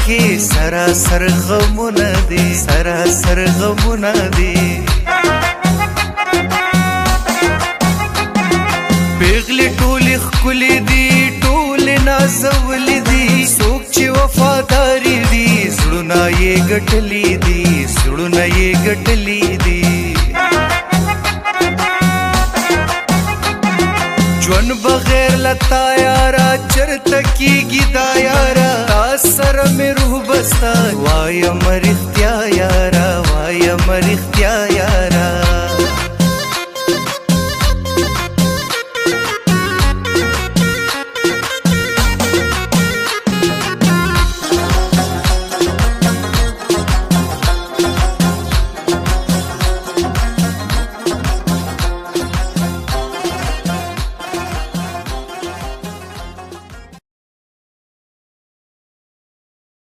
کې سراسر غمونه دي سراسر غمونه دي پیغلې ټولې ښکلې دي ټولې نازولې دي څوک چې وفاداري دي زړونه یې ګټلي دي زړونه یې ګټلي دي ژوند بغیر لتا یارا چرته کیږي دا یارا تا سره مې روح بستا وایم